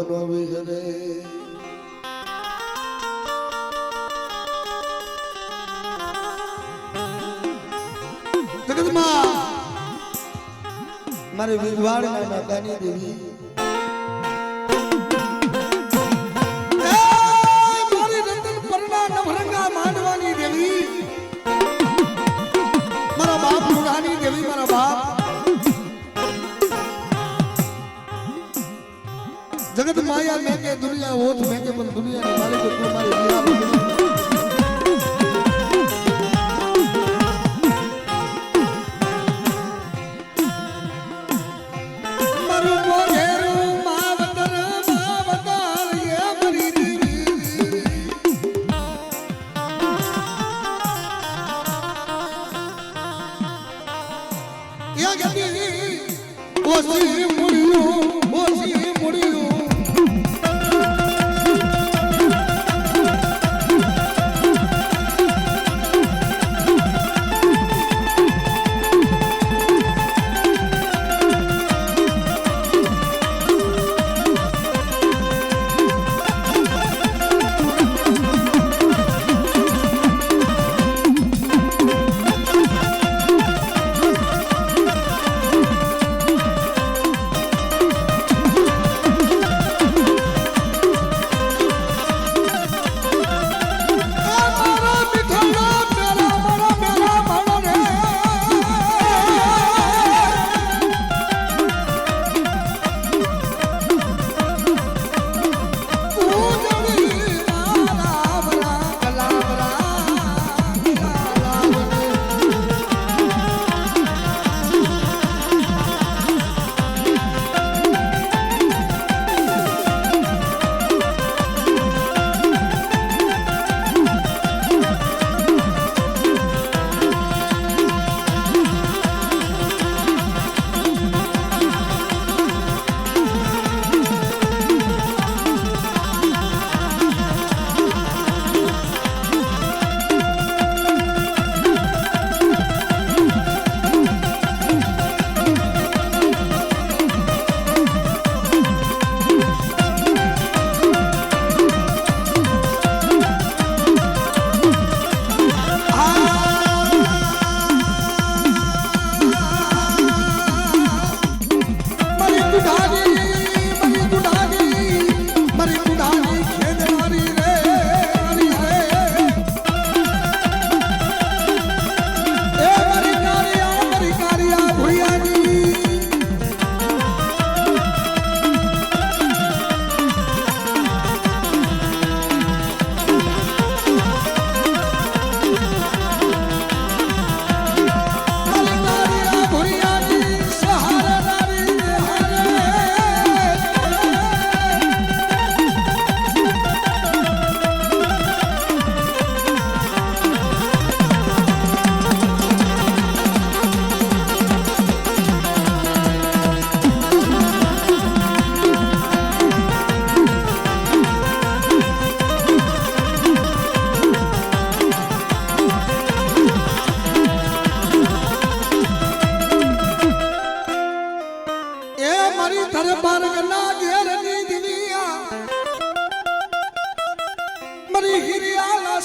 નો વિસરે જગતમાં મારી વિધવાડી માતાની દેવી મારી રતન પરણા નવરંગા માંડવાની દેવી મારા બાપ પુરાની દેવી મારા બાપ जगत माया में के दुनिया होत में के पण दुनिया ने मालिक को मारी दिया मरु मोघेरू मावतर ये मरी देवी या गती ओसी मुड़ियो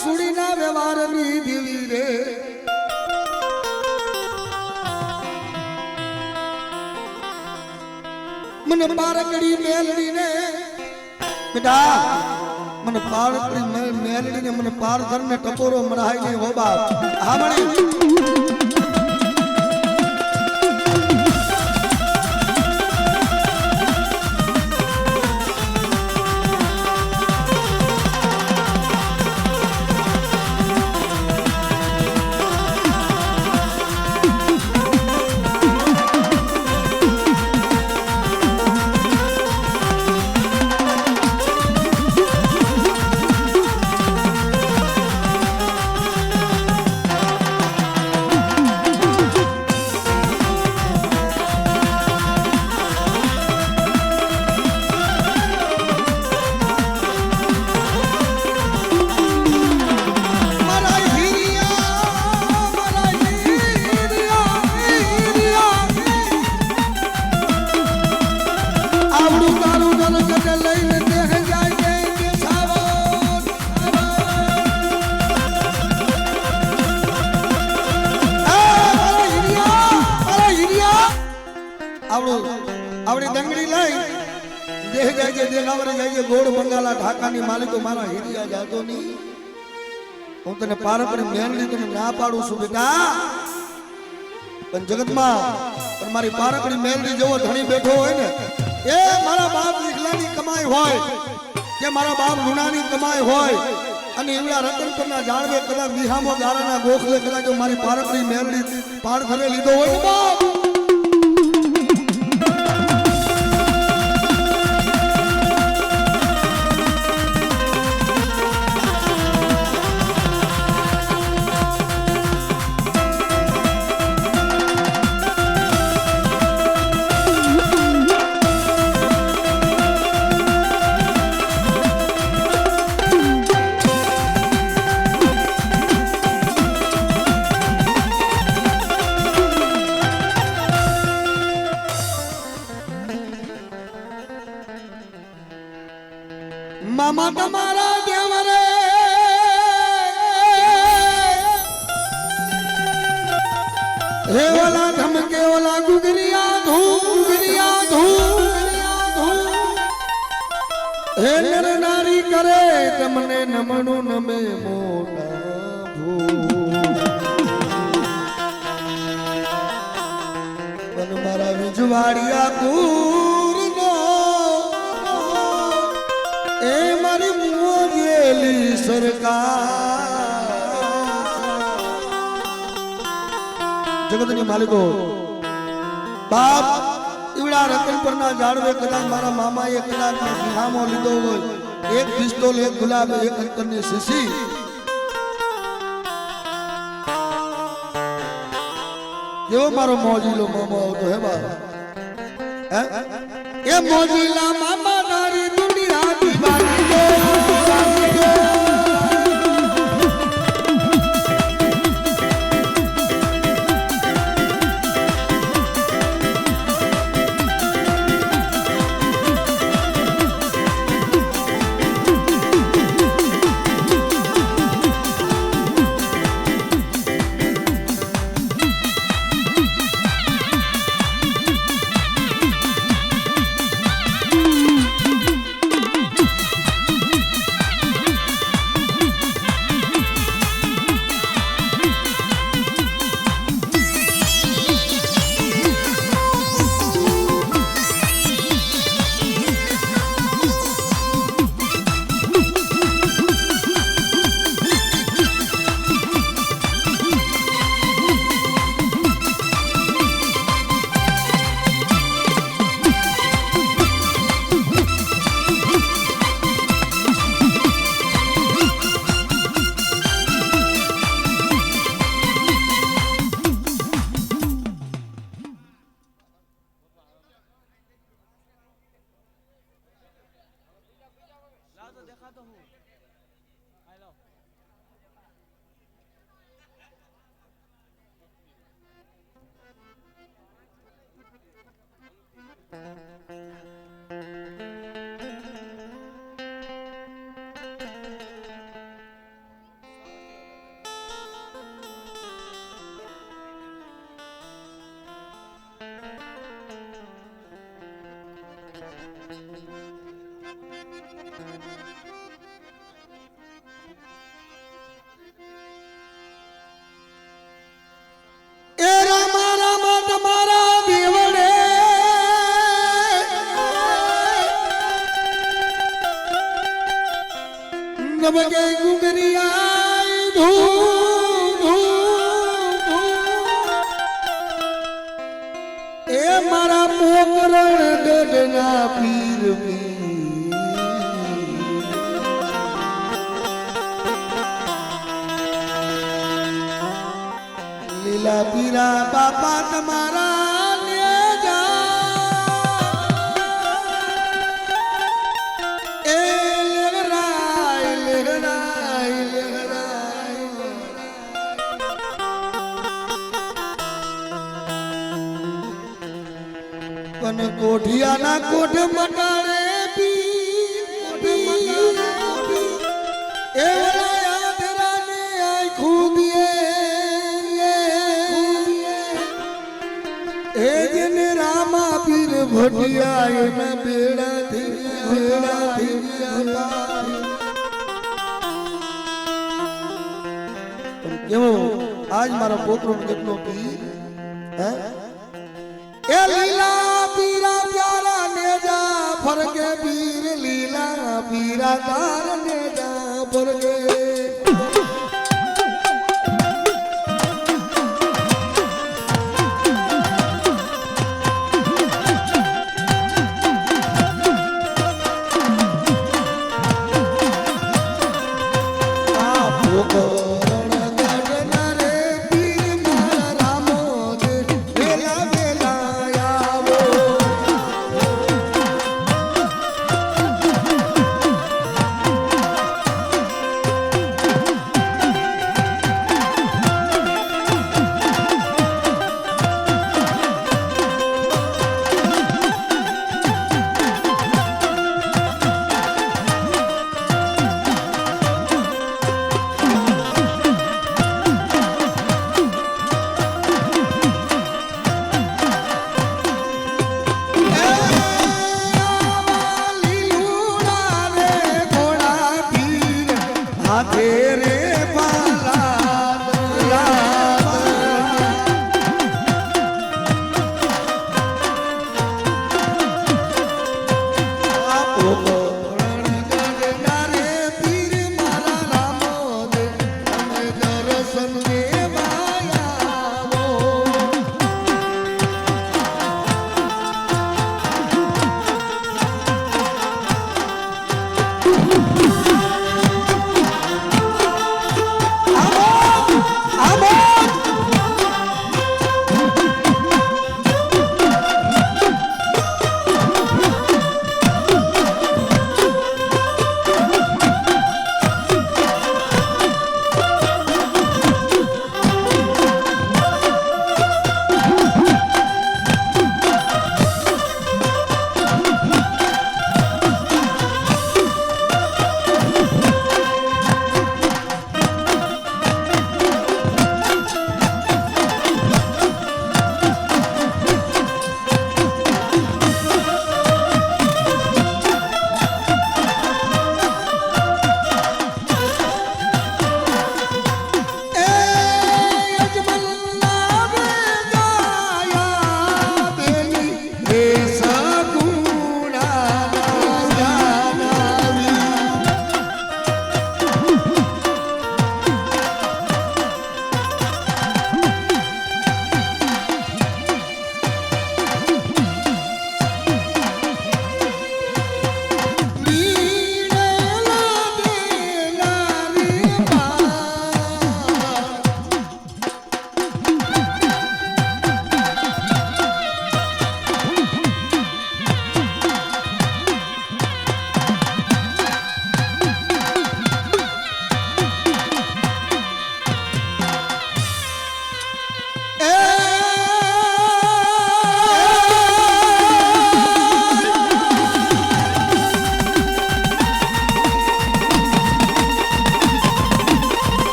સુડીના વ્યવહારની દેવી રે મને પારકડી મેલડી ને બેટા મને પારકડી મેલડી ને મને પારધર ને ટપોરો મરાય ને હો બાપ હા મણી લઈને આવડી દંગડી લઈ દેહ જાય છે દેખાવરે જાય છે ગોળ બંગાલા ઢાકાની માલિકો મારા હિરિયા જાતો ની હું તને પારપડી મેલડી તને ના પાડું છું બેટા પણ જગતમાં પણ મારી પારપડી મેલડી જેવો ધણી બેઠો હોય ને એ મારા બાપ એકલાની કમાઈ હોય કે મારા બાપ લુણાની કમાઈ હોય અને એવડા રતન પરના જાળવે કદાચ વિહામો ગારાના ગોખલે કદાચ મારી પારપડી મેલડી પાર ઘરે લીધો હોય ને બાપ મામા તમારા દેવરે હે ઓલા ધમકે ઓલા ગુગરિયા ધૂ હે નર નારી કરે તમને નમણું નમે મોટા ભૂ મારા વિજવાડિયા કુરનો એ મારી મોગેલી સરકાર જગતની માલિકો બાપ ઈવડા રતન પરના ઝાડવે કદાચ મારા મામાએ કદાચ વિહામો લીધો હોય એક પિસ્તોલ એક ગુલાબ એક અંતરની શીશી કેવો મારો મોજીલો મામો આવતો હે બાપ એ મોજીલા મામા તારી દુનિયા દીવાની દે નમકે ગુગરિયા ધૂ એ મારા પોકરણ ગઢના પીર લીલા પીરા બાપા તમારા કોઠિયાના કોઠ મટાડે રામા ઘોટિયા એના બેડા થઈ ગયા કેવો આજ મારા પોતરો કેટલો પી હે એ લીલા પીરા પ્યારા ને જા ફરકે પીર લીલા પીરા કાર ને જા ફરકે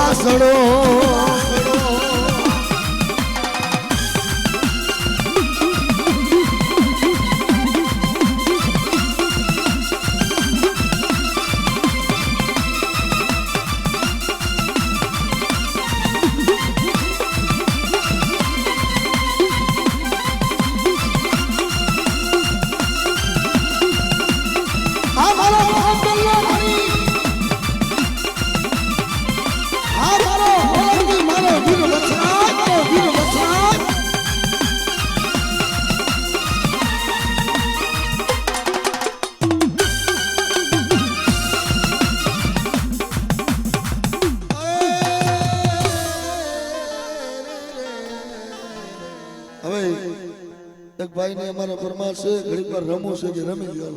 વાસળો મારો મોહબ્બતનો ધણી હા મારો હોલંગી મારો વીર વસરાજ તો વીર વસરાજ એક ભાઈ ને અમારા પરમાર છે ઘડી પર રમવું છે કે રમી ગયો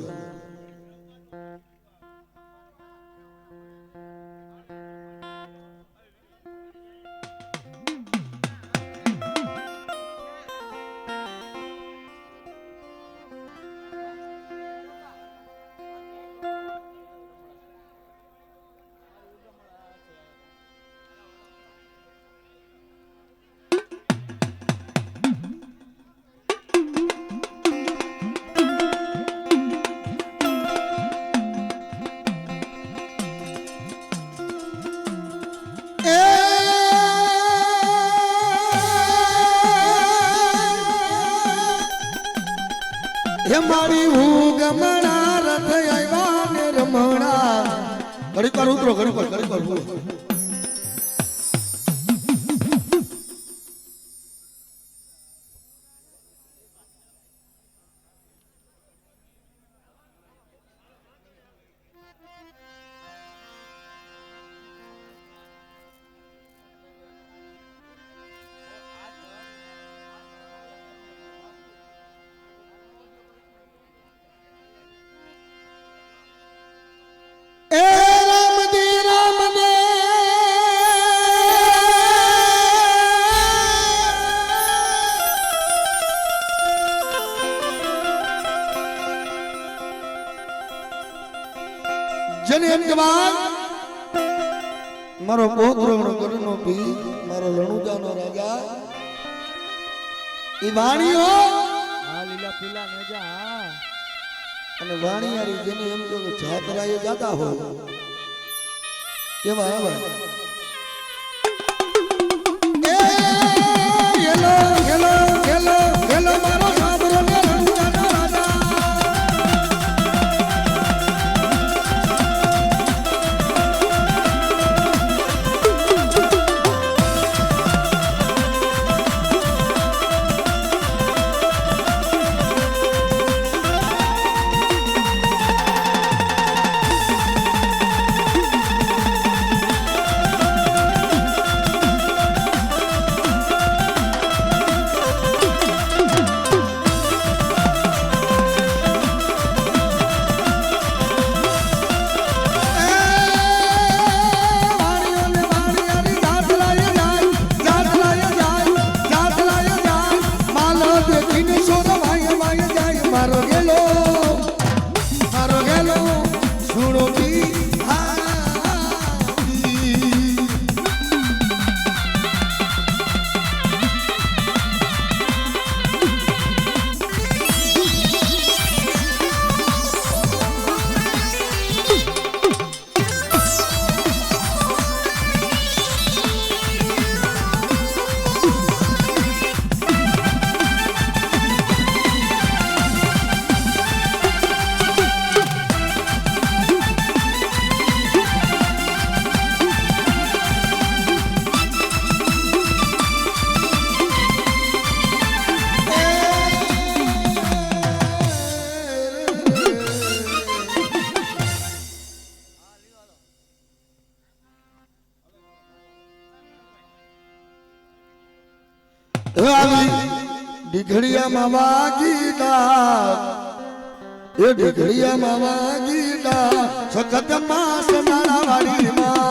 મારી ઉગમણા રથ આવ્યા ને રમણા ઘડી પર ઉતરો ઘડી પર જને એમ જવાન મારો પોત્રો ગણનો પી મારો લણુજાનો રાજા ઈ વાણીઓ આ લીલા પીલા નેજા અને વાણીયારી જેને એમ જો જાતરાએ જાતા હો કેવા આવે એ હેલો હેલો હેલો હેલો મારો સાબરો ને લણુજાનો રાજા ડીઘડિયામાં વાગીડા એ ડીઘડિયામાં વાગીડા સખત માસ મારા વાડીમાં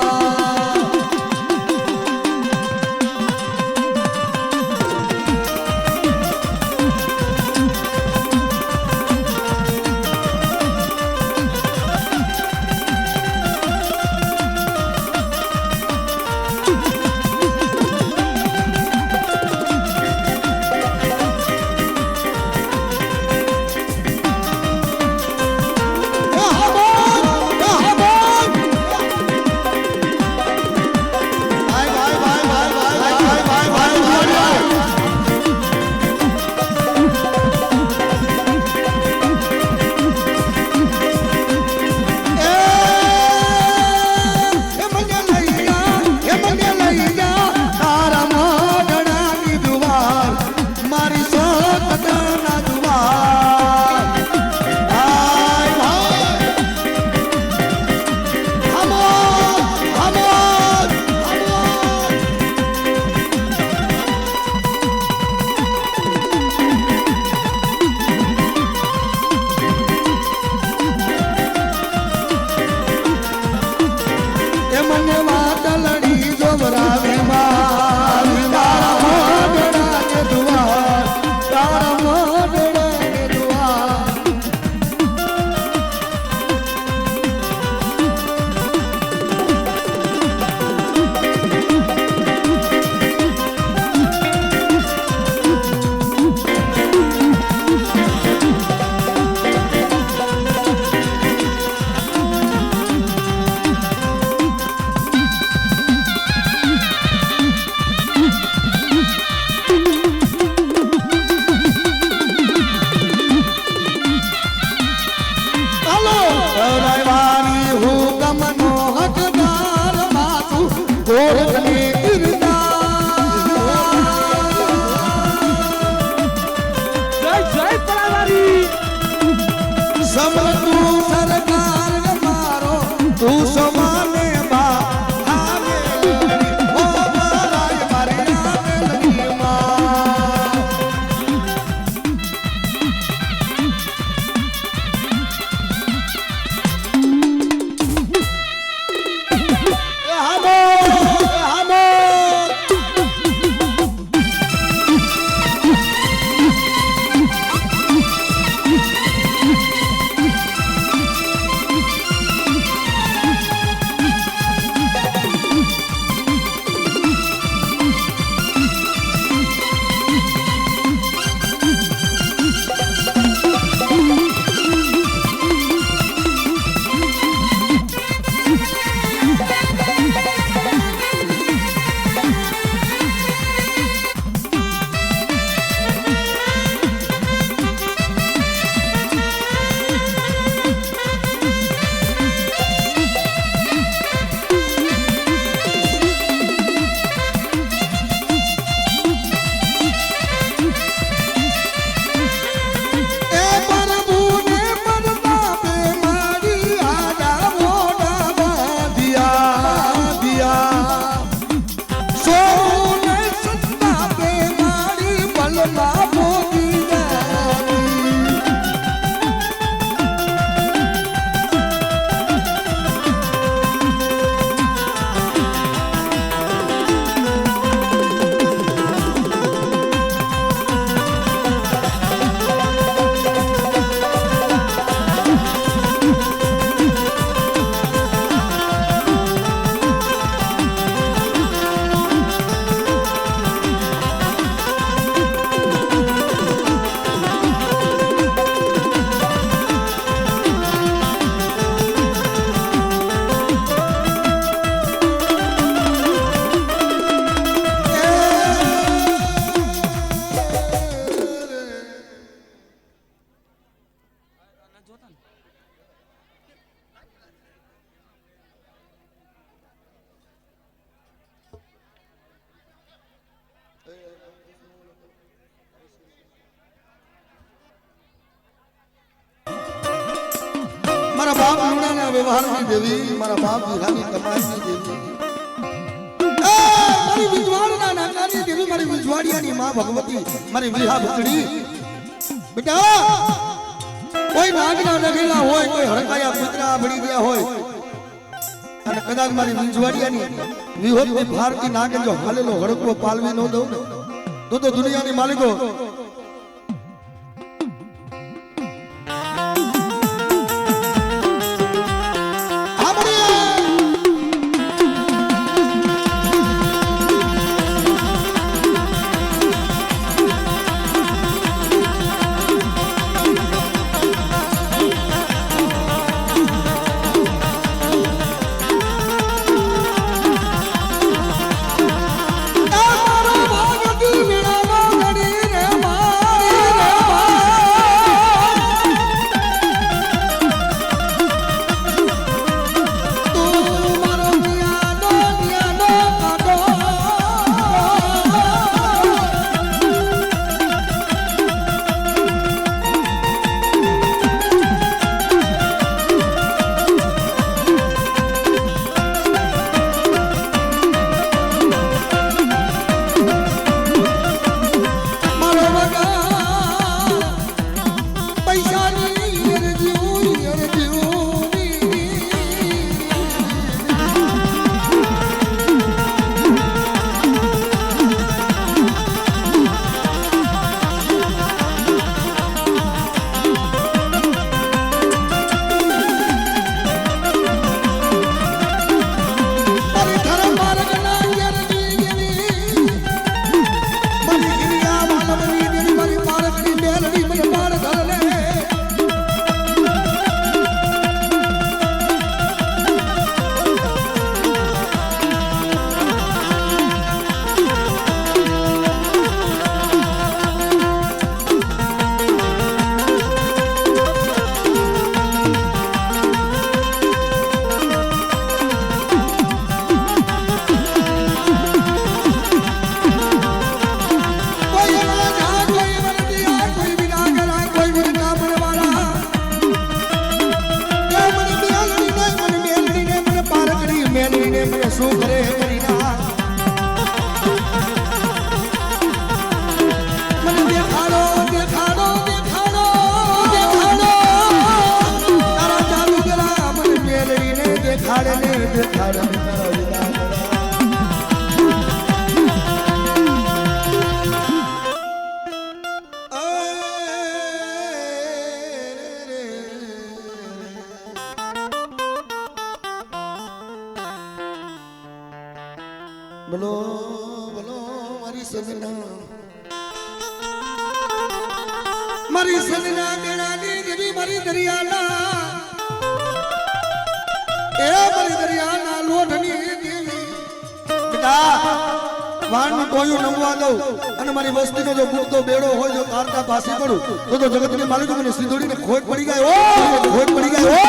મારા બાપ લુણાના વ્યવહારની દેવી, મારા બાપ વિહાની કમાઈની દેવી, મારી વિજવાડના નાકાની દેવી, મારી વિજવાડિયાની માં ભગવતી, મારી વિહા ભક્તડી. બેટા કોઈ નાગના નગેલા હોય, કોઈ હડકાયા કૂતરા ભળી ગયા હોય અને કદાચ મારી વિજવાડિયાની વિહોતની ભારતી નાગે જો હાલેલો હડકો પાલવી ન દઉં ને તો દુનિયાની માલિકો બોલો બોલો મારી સજના, મારી સજના દેણાની દેવી, મારી દરિયાના મારી દરિયાના લોઢની દેવી. બેટા વાણનું ટોયું નમવા દઉં અને મારી વસ્તીનો જો બુકતો બેડો હોય, જો કારતા પાસે પડું તો જગતની માલિકો મને સીધોડીને ખોટ પડી જાય. ખોટ પડી જાય.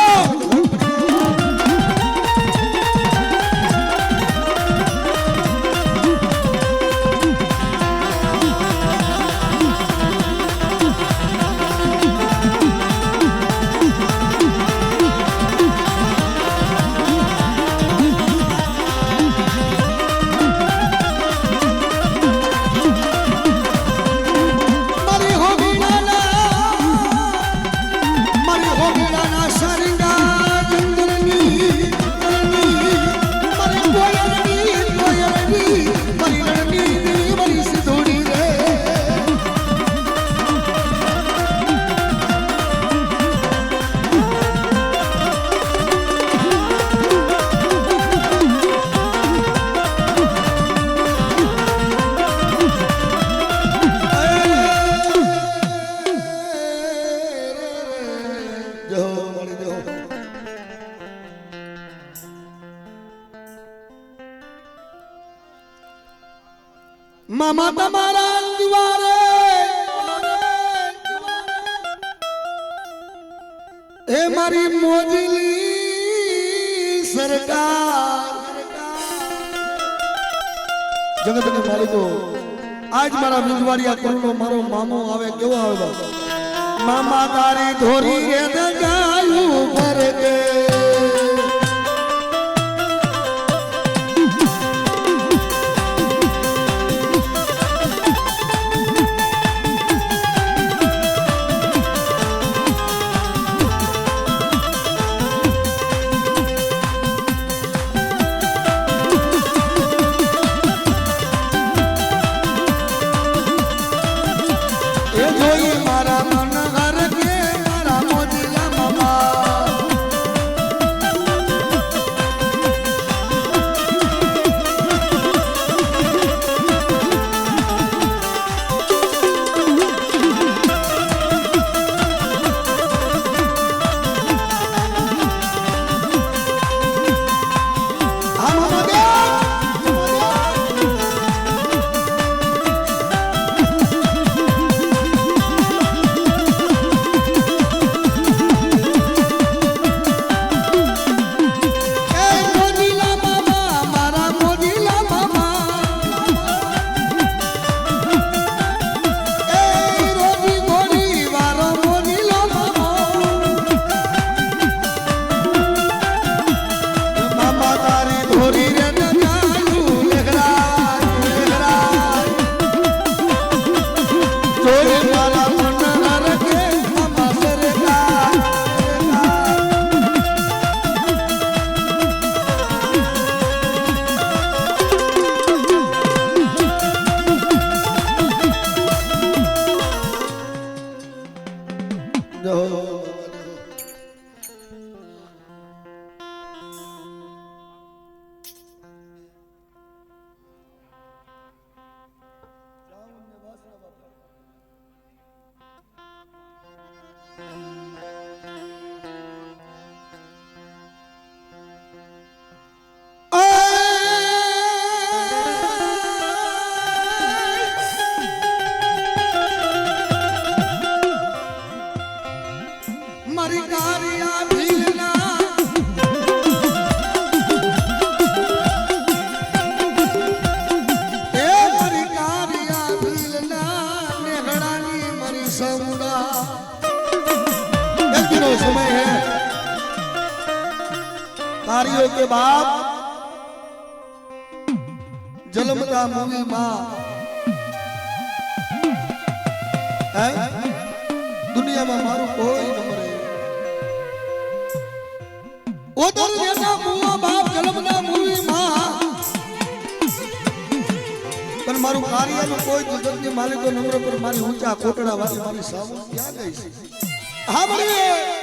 મામા તમારા દિવારે એ મારી મોજલી સરકાર. જગતના માલિકો આજ મારા વિજવાડિયા કરુણો મારો મામો આવે કેવો આવે? મામા તારી ધોરી રે ગાયું ભર કે कार्यों के बाप जलमता मूवी मां दुनिया में मारू कोई नंबर है उधर देना मुआ बाप जलमता मूवी मां पर मारू कार्य में कोई जगत के मालिक को नंबर पर मारी ऊंचा कोटड़ा वाली मारी सामू क्या गई हां बोलिए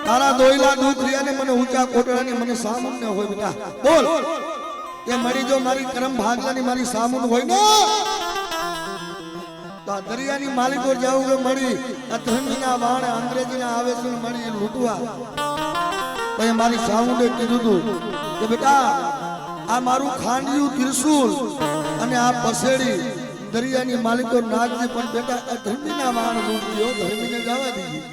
तारा दोयला दूध लिया ने मने ऊंचा कोटड़ा ने मने सामुन ने होय बेटा बोल ये मरी जो मारी कर्म भागला ने मारी सामुन होय ने तो दरिया नी मालिक और जाओगे मरी अधमी ना बाण अंग्रेजी ना आवे सुन मरी लूटवा तो ये मारी सामुन ने कीधुं तू कि बेटा आ मारू खांडिયું ત્રિશુલ અને આ પસેડી દરિયાની માલિકો નાગજી પણ બેટા ધર્મીના વાણ લૂંટ્યો ધર્મીને જવા દીધી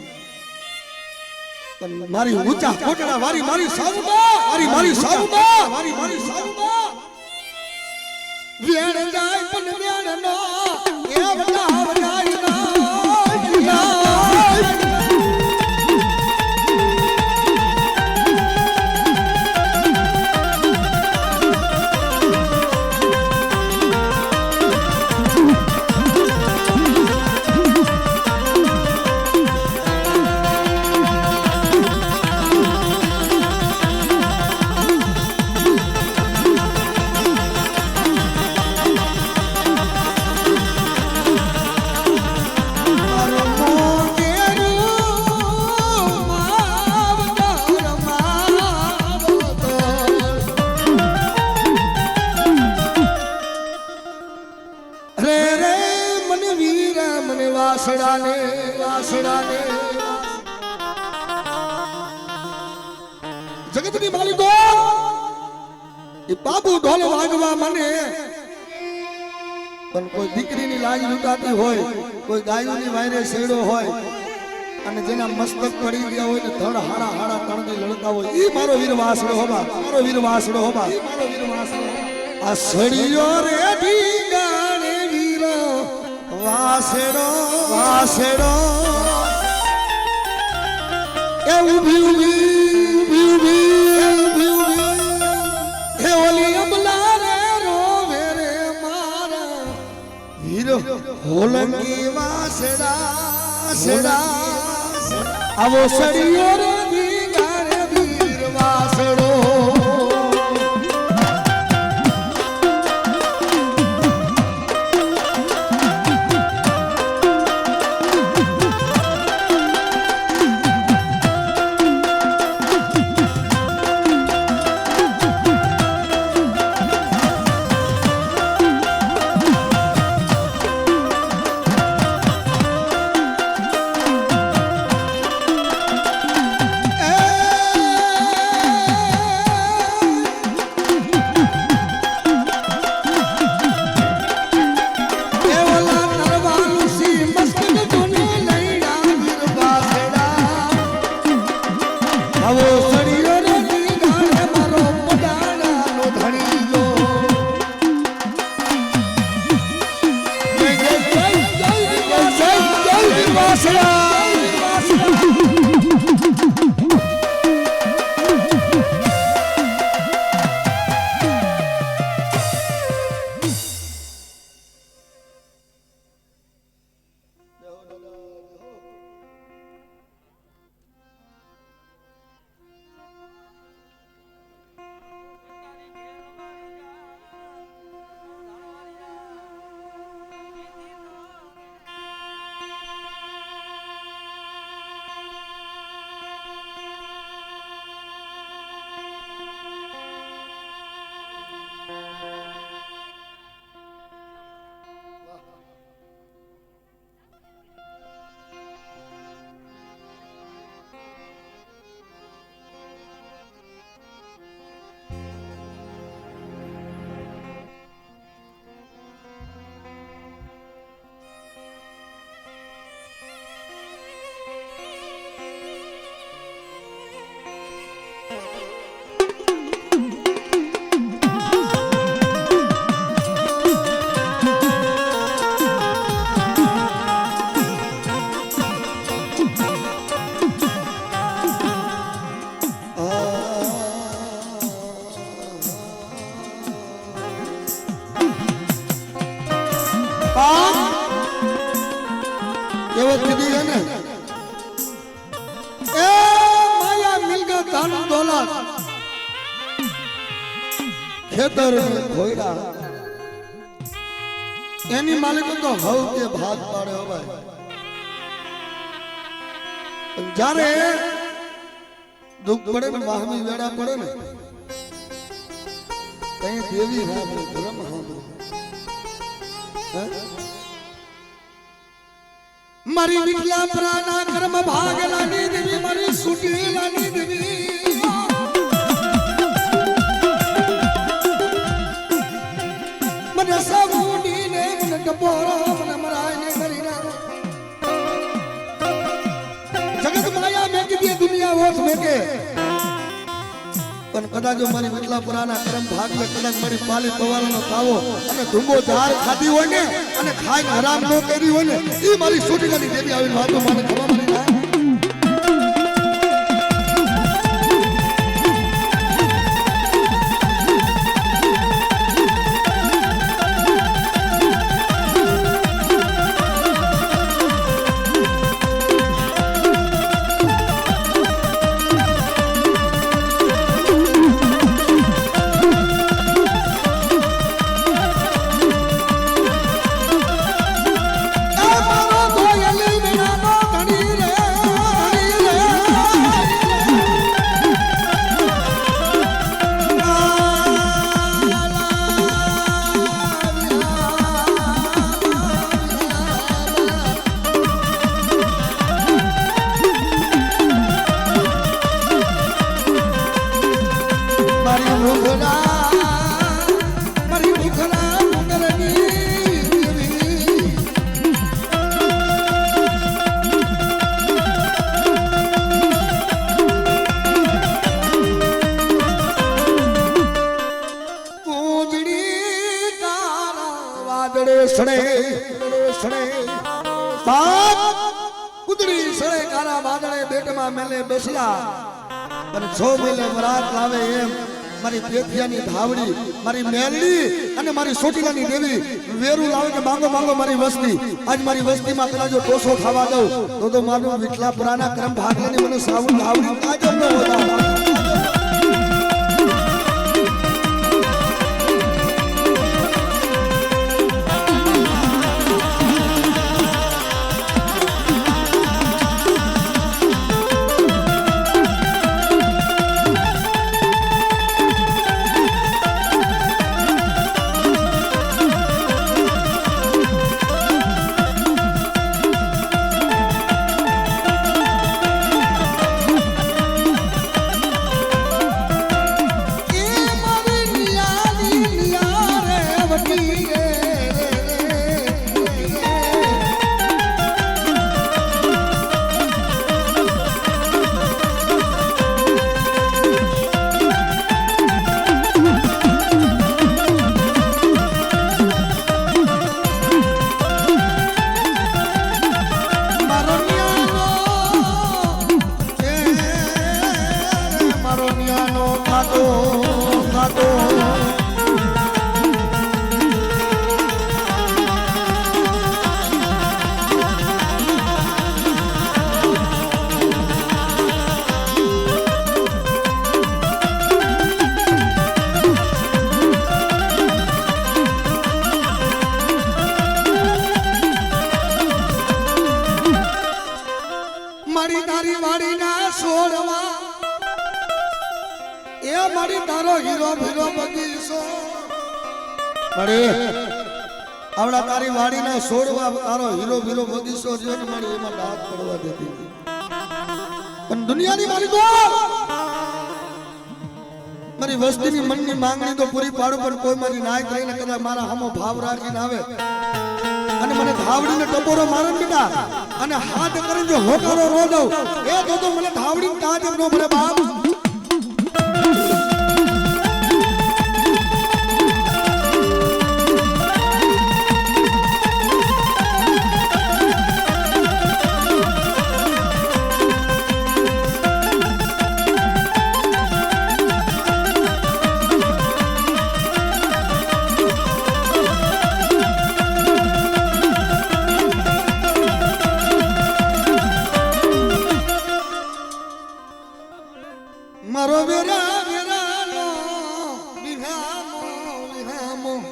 પણ મારી ઊંચા કોટડા મારી સારુબા મારી સારુબા મારી સારુબા વેણ જાય પણ વેણ નો એ વડાવ જાય ના वासड़ा ने जगतनी मालिको ये बाबू ढोल वागवा मने पण कोई दीकरीनी लाज लूटाती होय कोई गायोनी वायरे सेडो होय અને જેના મસ્તક પડી ગયા હોય ને ધડ હાડા હાડા તણદી લડતા હોય ઈ મારો વીર વાસડો હોબા મારો વીર વાસડો હોબા ઈ મારો વીર વાસડો આ સડિયો રે ઢીંગાણે વીરો વાસડો વાસડો એ ઉભી હે ઓલી અબલા રે રોવે રે મારા હીરો હોલંગી વાસડા સડા आवो सड़ियो रे दीगारे वीर वासड़ो ખેતર ને ખોયડા એની માલિકો તો હવ કે ભાગ પાડે હો ભાઈ. પણ જ્યારે દુઃખ પડે ને વાહમી વેડા પડે ને કઈ દેવી સાંભળે ધર્મ સાંભળે. મારી વિકલા પ્રાના કર્મ ભાગલાની દેવી મારી સુટીલાની દેવી મને સબુડીને મને ટપોરો મને મરાયને કરીને જગત માયા મેં કીધી દુનિયા ઓઠ મેં કે પણ કદાચ જો મારી વિકલા પુરાના કર્મ ભાગલે કદાચ મારી પાલી પવારનો તાવો અને ધુંબો ઝાર ખાધી હોય ને અને ખાઈને હરામ ન કરી હોય ને એ મારી સુટીલાની દેવી આવીને વાતો મને ખબર મળી જાય. મારી પેથિયાની ધાવડી મારી મેલડી અને મારી સોટીલાની દેવી વેરું લાવે કે માંગો માંગો મારી વસ્તી. આજ મારી વસ્તીમાં કદાચ જો ટોસો ખાવા દઉં તો મારું વિકલા પુરાના કર્મ ભાગલાની મને સાવણ ધાવડી કાજલ ન હોતા. આવડા તારી વાડીના છોડવા તારો હીરો હીરો બગીચો છે ને મારી એમાં દાંત પડવા દેતી પણ દુનિયાની માલિકો મારી વસ્તીની મનની માંગણી તો પૂરી પાડું પણ કોઈ મારી નાય કરીને કદાચ મારા હામો ભાવ રાખીને આવે અને મને ધાવડીને ટપોરો મારે બેટા અને હાથ કરીને જો હોકારો રો દઉં એ તો મને ધાવડીને કાજ ન મળે બાપ. ધામો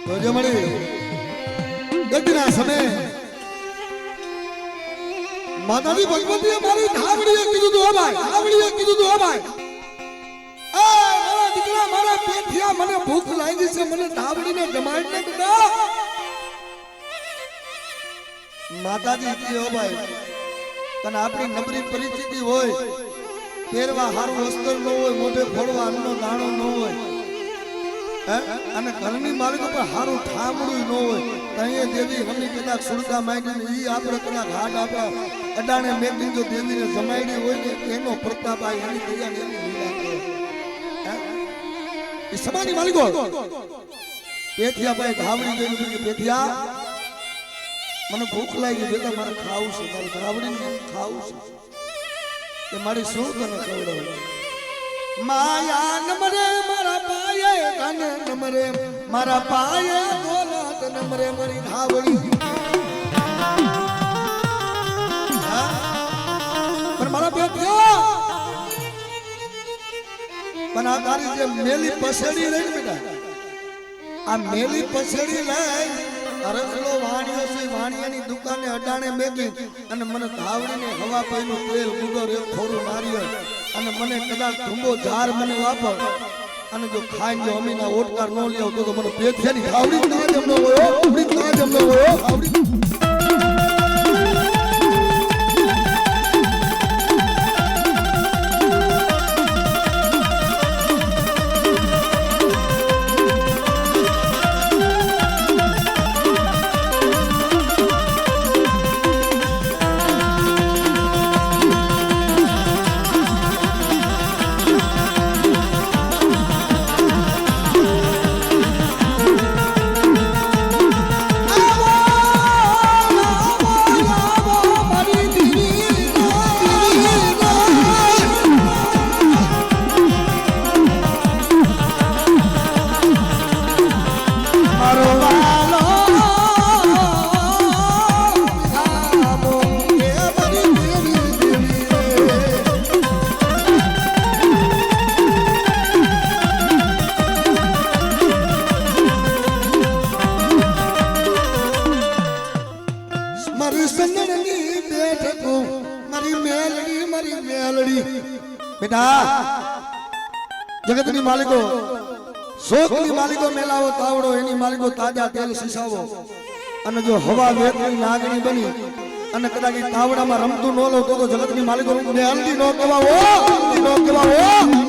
તો જે મળી ગજના સમય માતાજી ભગવતીએ મારી ધાવડીએ કીધું તું હો ભાઈ ધાવડીએ કીધું તું હો ભાઈ મારા દીકરા મારા પેઠિયા મને ભૂખ લાગી છે મને ધાવડીને જમાડી દે બેટા માતાજી કહે હો ભાઈ તને આપણી નબળી પરિસ્થિતિ હોય પહેરવા હારું વસ્ત્ર ન હોય મોઢે ફોડવા અન્નનો દાણો ન હોય અને ઘરની માલિકો પર હારું ઠામડું ન હોય તઈએ દેવી હમી કદાચ સુરતા માંગીને ઈ આપણે કદાચ હાથ આપા અડાણે મેકડી જો દેવીને જમાડી હોય ને એનો પ્રતાપ આ એની દયા ને એની લીલા છે એ સમાની માલિકો પેઠિયા ભાઈ ધાવડી જોઈ કે પેઠિયા મને ભૂખ લાગી બેટા મારે ખાવું છે મારી ધાવડીને ખાવું છે કે મારી શું તને ખવડાવું માયા નમરે મારા પાયે ધન નમરે મારા પાયે દોલત નમરે મારી ધાવડી પણ મારા પેઠિયા પણ આ તારી જે મેલી પસેડી રહી બેટા આ મેલી પસેડી લઈ અરસલો વાણિયો છે વાણિયાની દુકાને અડાણે મેકી અને મને ધાવડીને હવા પૈનું તેલ ગુગર એક થોડું નારિયેળ અને મને કદાચ ધુંબો ઝાર મને વાપર અને જો ખાઈને જો અમીના ઓટકાર ન લેવ તો મને પેઠિયાની ધાવડી ના જમનો હોય ધાવડી ના જમનો હોય ધાવડી બેટા જગતની માલિકો શોકની માલિકો મેલાવો તાવડો એની માલિકો તાજા તેલ સીસાવો અને જો હવા વેતની નાગણી બની અને કદાચ તાવડામાં રમતું ન લો તો જગતની માલિકો હલ્દી નો કહેવાવો હલ્દી નો કહેવાવો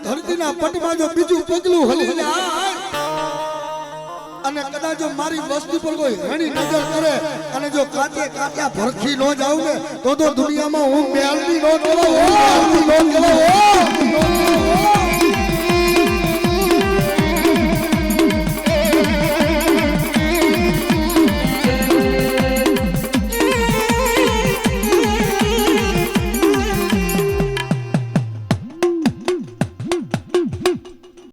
ધરતીના પટમાં જો બીજું પગલું હલી જાય અને કદાચ જો મારી વસ્તુ પર કોઈ ઘણી નજર કરે અને જો કાચે કાચા ભરખી ન જાઉં ને તો દુનિયામાં હું મેલડી નો કહેવાય